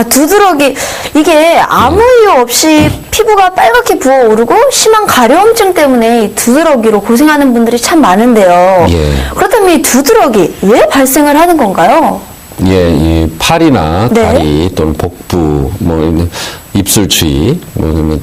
두드러기. 이게 아무 이유 없이 피부가 빨갛게 부어오르고 심한 가려움증 때문에 이 두드러기로 고생하는 분들이 참 많은데요. 예. 그렇다면 이 두드러기 왜 발생을 하는 건가요? 예, 이 팔이나 네. 다리 또는 복부, 입술 주위,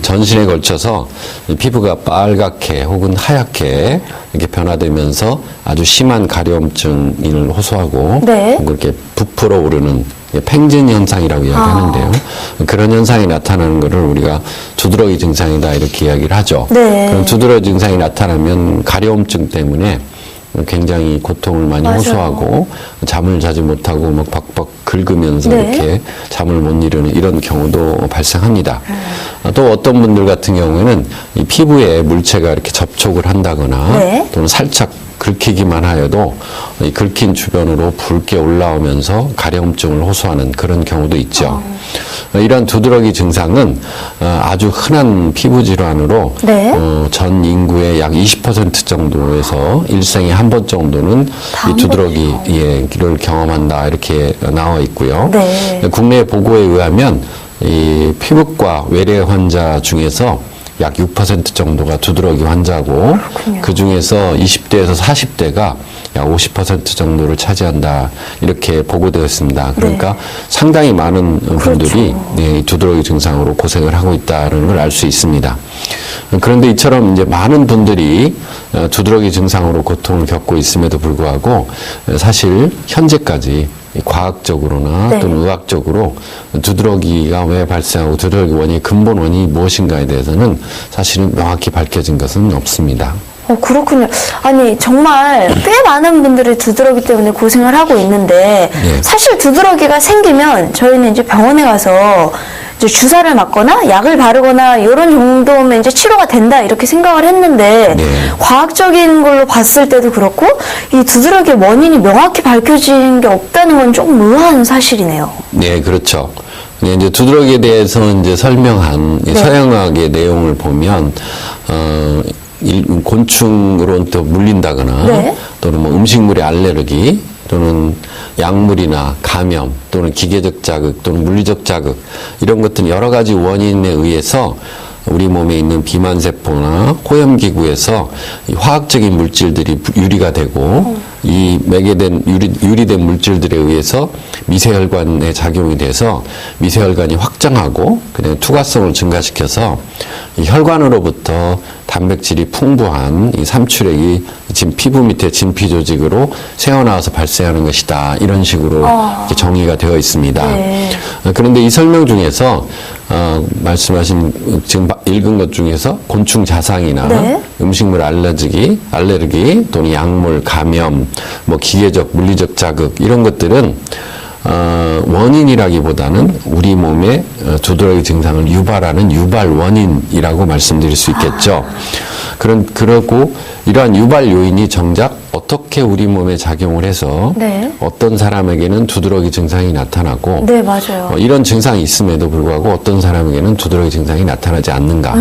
전신에 걸쳐서 이 피부가 빨갛게 혹은 하얗게 이렇게 변화되면서 아주 심한 가려움증을 호소하고 네. 그렇게 부풀어 오르는 팽진 현상이라고 이야기하는데요. 그런 현상이 나타나는 것을 우리가 두드러기 증상이다 이렇게 이야기를 하죠. 네. 그럼 두드러기 증상이 나타나면 가려움증 때문에 굉장히 고통을 많이 맞아요. 호소하고 잠을 자지 못하고 막 박박 긁으면서 네. 이렇게 잠을 못 이루는 이런 경우도 발생합니다. 또 어떤 분들 같은 경우에는 이 피부에 물체가 이렇게 접촉을 한다거나 네. 또는 살짝 긁히기만 하여도 이 긁힌 주변으로 붉게 올라오면서 가려움증을 호소하는 그런 경우도 있죠. 이러한 두드러기 증상은 아주 흔한 피부 질환으로 네. 전 인구의 약 20% 정도에서 일생에 한 번 정도는 이 두드러기를 경험한다 이렇게 나와 있고요. 네. 국내 보고에 의하면 이 피부과 외래 환자 중에서 약 6% 정도가 두드러기 환자고 그 중에서 20대에서 40대가 약 50% 정도를 차지한다 이렇게 보고되어 있습니다. 그러니까 상당히 많은 분들이 이 두드러기 증상으로 고생을 하고 있다는 걸 알 수 있습니다. 그런데 이처럼 이제 많은 분들이 두드러기 증상으로 고통을 겪고 있음에도 불구하고 사실 현재까지 과학적으로나 네. 또는 의학적으로 두드러기가 왜 발생하고 두드러기 원인의 근본 원인이 무엇인가에 대해서는 사실은 명확히 밝혀진 것은 없습니다. 그렇군요. 아니, 정말 꽤 많은 분들이 두드러기 때문에 고생을 하고 있는데, 네. 사실 두드러기가 생기면 저희는 이제 병원에 가서 이제 주사를 맞거나 약을 바르거나 이런 정도면 이제 치료가 된다 이렇게 생각을 했는데, 네. 과학적인 걸로 봤을 때도 그렇고, 이 두드러기의 원인이 명확히 밝혀진 게 없다는 건 조금 의아한 사실이네요. 네, 그렇죠. 네, 이제 두드러기에 대해서 이제 설명한 이 서양의학의 내용을 보면, 곤충으로부터 물린다거나 네. 또는 뭐 음식물의 알레르기 또는 약물이나 감염 또는 기계적 자극 또는 물리적 자극 이런 것들은 여러 가지 원인에 의해서 우리 몸에 있는 비만세포나 호염기구에서 이 화학적인 물질들이 유리가 되고 이 매개된 유리된 물질들에 의해서 미세혈관에 작용이 돼서 미세혈관이 확장하고 그다음에 투과성을 증가시켜서 이 혈관으로부터 단백질이 풍부한 이 삼출액이 지금 피부 밑에 진피 조직으로 새어나와서 발생하는 것이다. 이런 식으로 이렇게 정의가 되어 있습니다. 네. 그런데 이 설명 중에서 말씀하신 지금 읽은 것 중에서 곤충 자상이나 네. 음식물 알레르기 또는 약물, 감염, 뭐 기계적, 물리적 자극 이런 것들은 원인이라기보다는 우리 몸의 두드러기 증상을 유발하는 유발 원인이라고 말씀드릴 수 있겠죠. 그러고 이러한 유발 요인이 정작 어떻게 우리 몸에 작용을 해서 네. 어떤 사람에게는 두드러기 증상이 나타나고 네, 맞아요. 이런 증상이 있음에도 불구하고 어떤 사람에게는 두드러기 증상이 나타나지 않는가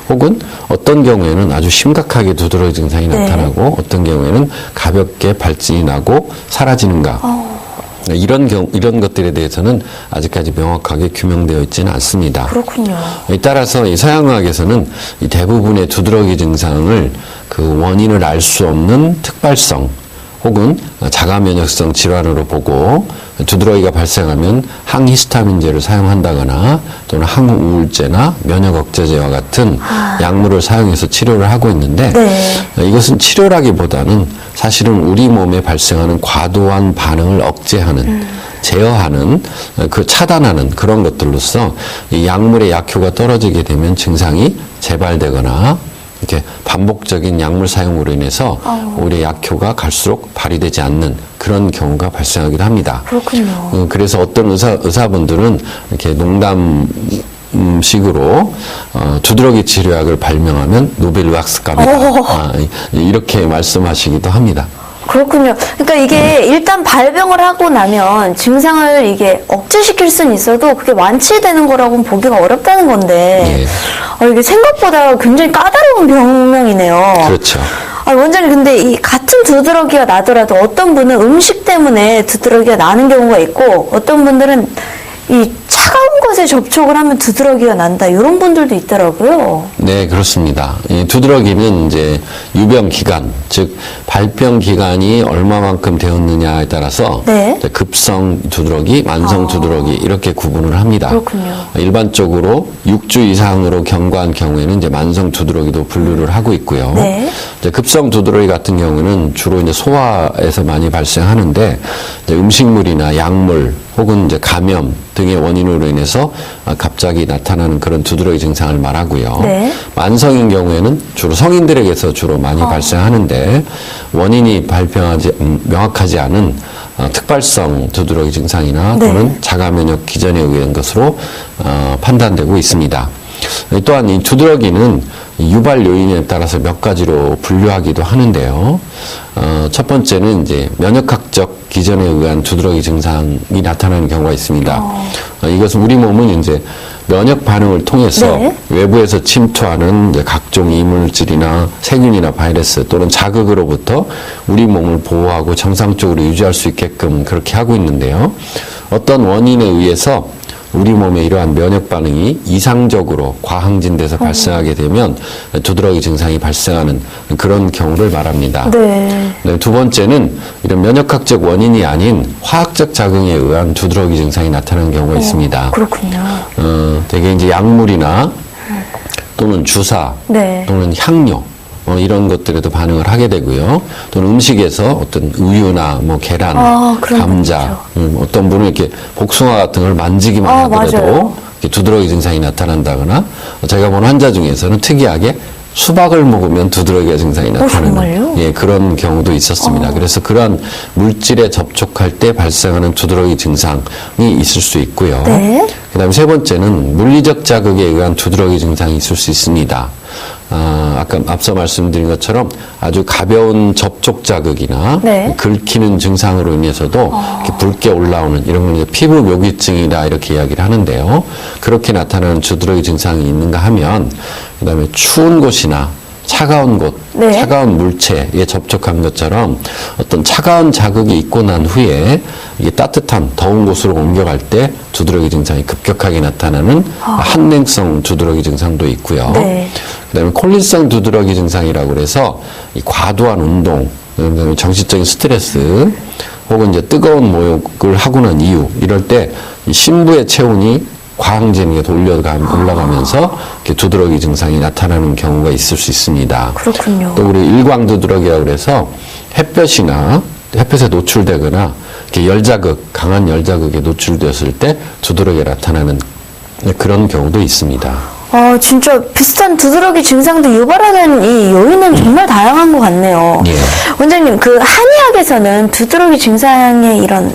혹은 어떤 경우에는 아주 심각하게 두드러기 증상이 네. 나타나고 어떤 경우에는 가볍게 발진이 나고 사라지는가 이런 것들에 대해서는 아직까지 명확하게 규명되어 있지는 않습니다. 그렇군요. 따라서 이 서양의학에서는 이 대부분의 두드러기 증상을 그 원인을 알 수 없는 특발성 혹은 자가면역성 질환으로 보고 두드러기가 발생하면 항히스타민제를 사용한다거나 또는 항우울제나 면역억제제와 같은 약물을 사용해서 치료를 하고 있는데 네. 이것은 치료라기보다는 사실은 우리 몸에 발생하는 과도한 반응을 억제하는 제어하는 차단하는 그런 것들로서 이 약물의 약효가 떨어지게 되면 증상이 재발되거나 이렇게 반복적인 약물 사용으로 인해서 우리의 약효가 갈수록 발휘되지 않는 그런 경우가 발생하기도 합니다. 그렇군요. 그래서 어떤 의사분들은 이렇게 농담식으로 두드러기 치료약을 발명하면 노벨 의학상감이다. 이렇게 말씀하시기도 합니다. 그렇군요. 그러니까 이게 일단 발병을 하고 나면 증상을 이게 억제시킬 수는 있어도 그게 완치되는 거라고는 보기가 어렵다는 건데 이게 생각보다 굉장히 까다로운 병명이네요. 그렇죠. 원장님, 근데 이 같은 두드러기가 나더라도 어떤 분은 음식 때문에 두드러기가 나는 경우가 있고 어떤 분들은 이 차가운 것에 접촉을 하면 두드러기가 난다. 이런 분들도 있더라고요. 네, 그렇습니다. 이 두드러기는 이제 유병 기간, 즉 발병 기간이 얼마만큼 되었느냐에 따라서 네. 이제 급성 두드러기, 만성 두드러기 이렇게 구분을 합니다. 그렇군요. 일반적으로 6주 이상으로 경과한 경우에는 이제 만성 두드러기도 분류를 하고 있고요. 네. 이제 급성 두드러기 같은 경우는 주로 이제 소화에서 많이 발생하는데 이제 음식물이나 약물 혹은 이제 감염 등의 원인으로 인해서 갑자기 나타나는 그런 두드러기 증상을 말하고요. 네. 만성인 경우에는 주로 성인들에게서 주로 많이 발생하는데 원인이 명확하지 않은 특발성 두드러기 증상이나 네. 또는 자가면역 기전에 의한 것으로 판단되고 있습니다. 또한 이 두드러기는 유발 요인에 따라서 몇 가지로 분류하기도 하는데요. 첫 번째는 이제 면역학적 기전에 의한 두드러기 증상이 나타나는 경우가 있습니다. 이것은 우리 몸은 이제 면역 반응을 통해서 네. 외부에서 침투하는 이제 각종 이물질이나 세균이나 바이러스 또는 자극으로부터 우리 몸을 보호하고 정상적으로 유지할 수 있게끔 그렇게 하고 있는데요. 어떤 원인에 의해서 우리 몸의 이러한 면역 반응이 이상적으로 과항진돼서 발생하게 되면 두드러기 증상이 발생하는 그런 경우를 말합니다. 네. 네, 두 번째는 이런 면역학적 원인이 아닌 화학적 작용에 의한 두드러기 증상이 나타나는 경우가 있습니다. 그렇군요. 대개 이제 약물이나 또는 주사 네. 또는 향료 이런 것들에도 반응을 하게 되고요. 또는 음식에서 어떤 우유나 뭐 계란, 그런 감자, 어떤 분은 이렇게 복숭아 같은 걸 만지기만 하더라도 맞아요. 이렇게 두드러기 증상이 나타난다거나 제가 본 환자 중에서는 특이하게 수박을 먹으면 두드러기 증상이 나타나는 정말요? 예, 그런 경우도 있었습니다. 그래서 그러한 물질에 접촉할 때 발생하는 두드러기 증상이 있을 수 있고요. 네. 그다음에 세 번째는 물리적 자극에 의한 두드러기 증상이 있을 수 있습니다. 아까 앞서 말씀드린 것처럼 아주 가벼운 접촉 자극이나 네. 긁히는 증상으로 인해서도 이렇게 붉게 올라오는 이런 걸 이제 피부 묘기증이다 이렇게 이야기를 하는데요. 그렇게 나타나는 두드러기 증상이 있는가 하면 그다음에 추운 곳이나 차가운 곳, 네. 차가운 물체에 접촉한 것처럼 어떤 차가운 자극이 있고 난 후에 이게 따뜻한 더운 곳으로 옮겨갈 때 두드러기 증상이 급격하게 나타나는 한냉성 두드러기 증상도 있고요. 네. 그다음에 콜린성 두드러기 증상이라고 그래서 이 과도한 운동, 그다음에 정신적인 스트레스 혹은 이제 뜨거운 목욕을 하고 난 이후 이럴 때 이 신부의 체온이 과항진에 올라가면서 이렇게 두드러기 증상이 나타나는 경우가 있을 수 있습니다. 그렇군요. 또 우리 일광 두드러기라고 그래서 햇볕에 노출되거나 이렇게 열자극, 강한 열자극에 노출되었을 때 두드러기가 나타나는 그런 경우도 있습니다. 진짜 비슷한 두드러기 증상도 유발하는 이 요인은 정말 다양한 것 같네요. 예. 원장님, 그 한의학에서는 두드러기 증상의 이런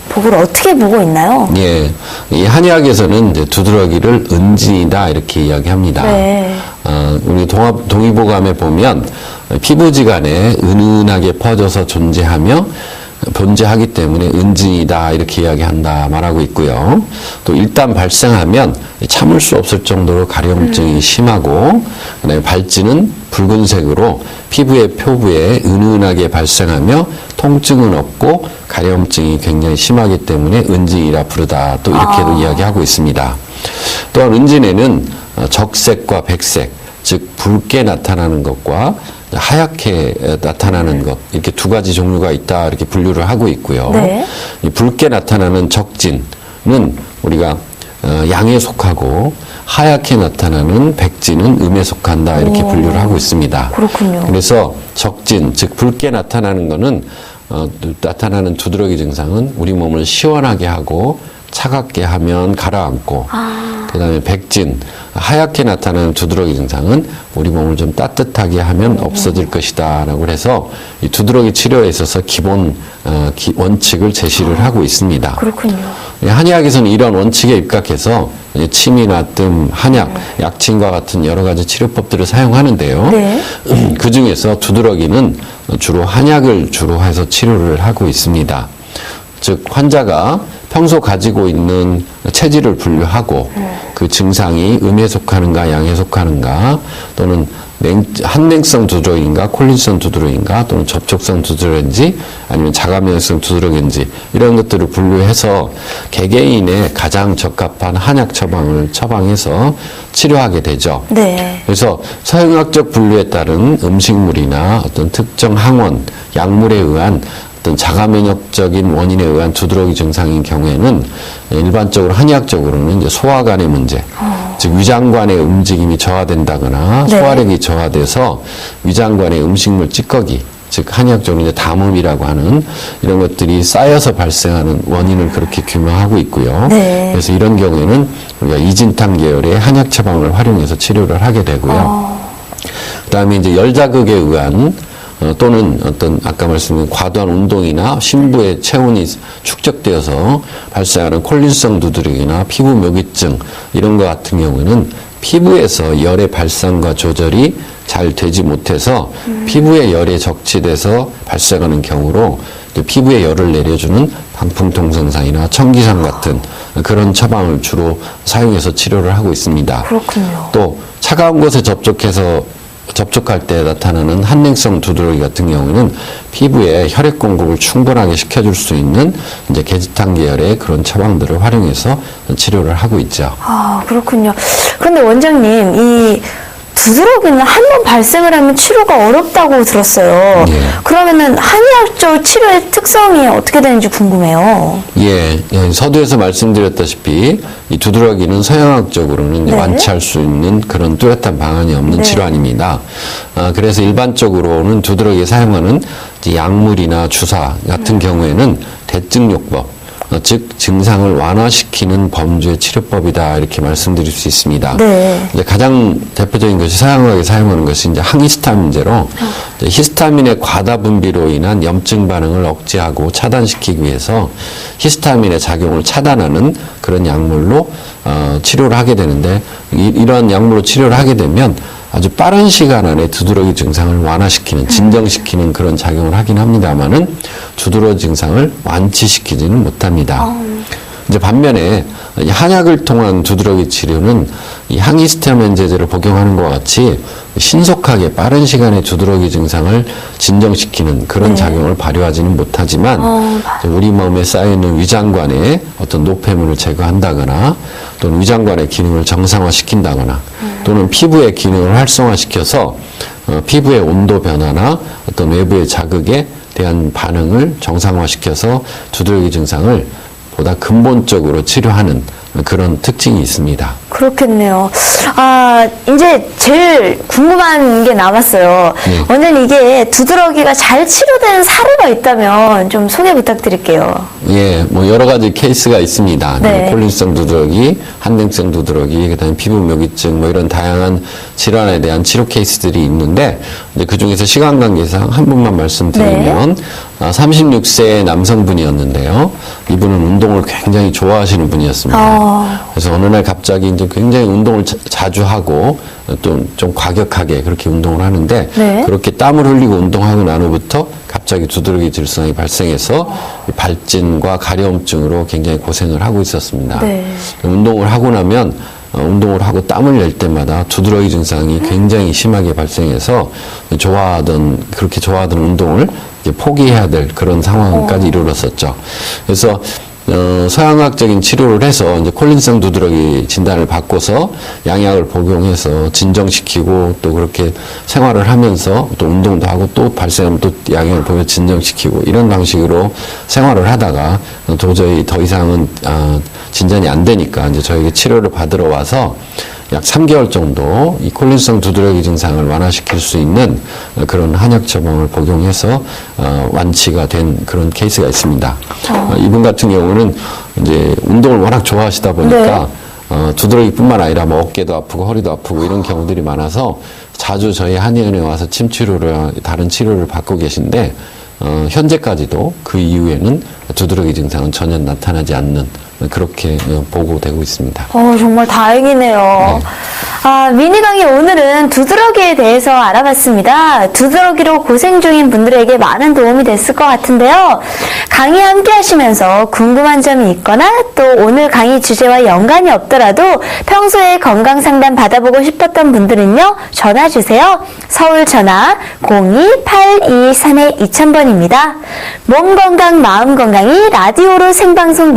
복을 어떻게 보고 있나요? 예, 이 한의학에서는 이제 두드러기를 은진이다 이렇게 이야기합니다. 네. 우리 동의보감에 보면 피부지간에 은은하게 퍼져서 존재하기 때문에 은진이다 이렇게 이야기한다 말하고 있고요. 또 일단 발생하면 참을 수 없을 정도로 가려움증이 심하고 그다음에 발진은 붉은색으로 피부의 표부에 은은하게 발생하며 통증은 없고 가려움증이 굉장히 심하기 때문에 은진이라 부르다 또 이렇게도 이야기하고 있습니다. 또한 은진에는 적색과 백색 즉 붉게 나타나는 것과 하얗게 나타나는 것 이렇게 두 가지 종류가 있다 이렇게 분류를 하고 있고요. 네. 이 붉게 나타나는 적진은 우리가 양에 속하고 하얗게 나타나는 백진은 음에 속한다 이렇게 분류를 하고 있습니다. 그렇군요. 그래서 적진 즉 붉게 나타나는 것은 나타나는 두드러기 증상은 우리 몸을 시원하게 하고 차갑게 하면 가라앉고 그다음에 백진 하얗게 나타나는 두드러기 증상은 우리 몸을 좀 따뜻하게 하면 없어질 것이다 라고 해서 이 두드러기 치료에 있어서 기본 원칙을 제시를 하고 있습니다. 그렇군요. 한의학에서는 이런 원칙에 입각해서 침이나 뜸, 한약, 약침과 같은 여러 가지 치료법들을 사용하는데요. 네. 그 중에서 두드러기는 주로 한약을 주로 해서 치료를 하고 있습니다. 즉 환자가 평소 가지고 있는 체질을 분류하고 그 그 증상이 음에 속하는가 양에 속하는가 또는 한냉성 두드러기인가 콜린성 두드러기인가 또는 접촉성 두드러기인지 아니면 자가면역성 두드러기인지 이런 것들을 분류해서 개개인의 가장 적합한 한약 처방을 처방해서 치료하게 되죠. 네. 그래서 서양학적 분류에 따른 음식물이나 어떤 특정 항원, 약물에 의한 어떤 자가면역적인 원인에 의한 두드러기 증상인 경우에는 일반적으로 한의학적으로는 이제 소화관의 문제, 즉 위장관의 움직임이 저하된다거나 네. 소화력이 저하돼서 위장관의 음식물 찌꺼기, 즉 한의학적으로 이제 담음이라고 하는 이런 것들이 쌓여서 발생하는 원인을 그렇게 규명하고 있고요. 네. 그래서 이런 경우에는 우리가 이진탕 계열의 한약 처방을 활용해서 치료를 하게 되고요. 그다음에 이제 열자극에 의한 또는 어떤 아까 말씀드린 과도한 운동이나 심부의 체온이 축적되어서 발생하는 콜린성 두드러기나 피부 묘기증 이런 것 같은 경우는 피부에서 열의 발산과 조절이 잘 되지 못해서 피부에 열이 적치돼서 발생하는 경우로 피부에 열을 내려주는 방풍통성상이나 청기상 같은 그런 처방을 주로 사용해서 치료를 하고 있습니다. 그렇군요. 또 차가운 곳에 접촉할 때 나타나는 한냉성 두드러기 같은 경우는 피부에 혈액 공급을 충분하게 시켜줄 수 있는 이제 계지탕 계열의 그런 처방들을 활용해서 치료를 하고 있죠. 아, 그렇군요. 그런데 원장님, 이 두드러기는 한 번 발생을 하면 치료가 어렵다고 들었어요. 예. 그러면은 한의학적 치료의 특성이 어떻게 되는지 궁금해요. 예, 서두에서 말씀드렸다시피 이 두드러기는 서양학적으로는 네. 완치할 수 있는 그런 뚜렷한 방안이 없는 네. 질환입니다. 그래서 일반적으로는 두드러기에 사용하는 이제 약물이나 주사 같은 경우에는 대증요법, 즉 증상을 완화시키는 범주의 치료법이다 이렇게 말씀드릴 수 있습니다. 네. 이제 가장 대표적인 것이 서양학에 사용하는 것이 이제 항히스타민제로 이제 히스타민의 과다 분비로 인한 염증 반응을 억제하고 차단시키기 위해서 히스타민의 작용을 차단하는 그런 약물로 치료를 하게 되는데 이런 약물로 치료를 하게 되면 아주 빠른 시간 안에 두드러기 증상을 완화시키는, 진정시키는 그런 작용을 하긴 합니다만은 두드러기 증상을 완치시키지는 못합니다. 이제 반면에 이 한약을 통한 두드러기 치료는 이 항히스타민제제를 복용하는 것과 같이 신속하게 빠른 시간에 두드러기 증상을 진정시키는 그런 네. 작용을 발휘하지는 못하지만 우리 몸에 쌓여있는 위장관의 어떤 노폐물을 제거한다거나 또는 위장관의 기능을 정상화시킨다거나 또는 피부의 기능을 활성화시켜서 피부의 온도 변화나 어떤 외부의 자극에 대한 반응을 정상화시켜서 두드러기 증상을 보다 근본적으로 치료하는 그런 특징이 있습니다. 그렇겠네요. 아, 이제 제일 궁금한 게 남았어요. 네. 원장님, 이게 두드러기가 잘 치료된 사례가 있다면 좀 소개 부탁드릴게요. 예, 뭐 여러 가지 케이스가 있습니다. 네. 콜린성 두드러기, 한냉성 두드러기, 그다음에 피부 묘기증 뭐 이런 다양한 질환에 대한 치료 케이스들이 있는데 이제 그 중에서 시간 관계상 한 분만 말씀드리면 36세 남성분이었는데요. 이분은 운동을 굉장히 좋아하시는 분이었습니다. 그래서 어느 날 갑자기 이제 굉장히 운동을 자주 하고 또 좀 과격하게 그렇게 운동을 하는데 네. 그렇게 땀을 흘리고 운동하고 난 후부터 갑자기 두드러기 증상이 발생해서 발진과 가려움증으로 굉장히 고생을 하고 있었습니다. 네. 운동을 하고 나면 운동을 하고 땀을 낼 때마다 두드러기 증상이 굉장히 심하게 발생해서 그렇게 좋아하던 운동을 이제 포기해야 될 그런 상황까지 이르렀었죠. 그래서 서양학적인 치료를 해서 이제 콜린성 두드러기 진단을 받고서 양약을 복용해서 진정시키고 또 그렇게 생활을 하면서 또 운동도 하고 또 발생하면 또 양약을 복용 진정시키고 이런 방식으로 생활을 하다가 도저히 더 이상은 진전이 안 되니까 이제 저에게 치료를 받으러 와서 약 3개월 정도 이 콜린성 두드러기 증상을 완화시킬 수 있는 그런 한약 처방을 복용해서 완치가 된 그런 케이스가 있습니다. 이분 같은 경우는 이제 운동을 워낙 좋아하시다 보니까 두드러기뿐만 아니라 뭐 어깨도 아프고 허리도 아프고 이런 경우들이 많아서 자주 저희 한의원에 와서 침 치료를 다른 치료를 받고 계신데 현재까지도 그 이후에는 두드러기 증상은 전혀 나타나지 않는 그렇게 보고되고 있습니다. 정말 다행이네요. 미니 강의 오늘은 두드러기에 대해서 알아봤습니다. 두드러기로 고생 중인 분들에게 많은 도움이 됐을 것 같은데요. 강의 함께 하시면서 궁금한 점이 있거나 또 오늘 강의 주제와 연관이 없더라도 평소에 건강 상담 받아보고 싶었던 분들은요, 전화 주세요. 서울 전화 02-823-2000번입니다. 몸 건강, 마음 건강이 라디오로 생방송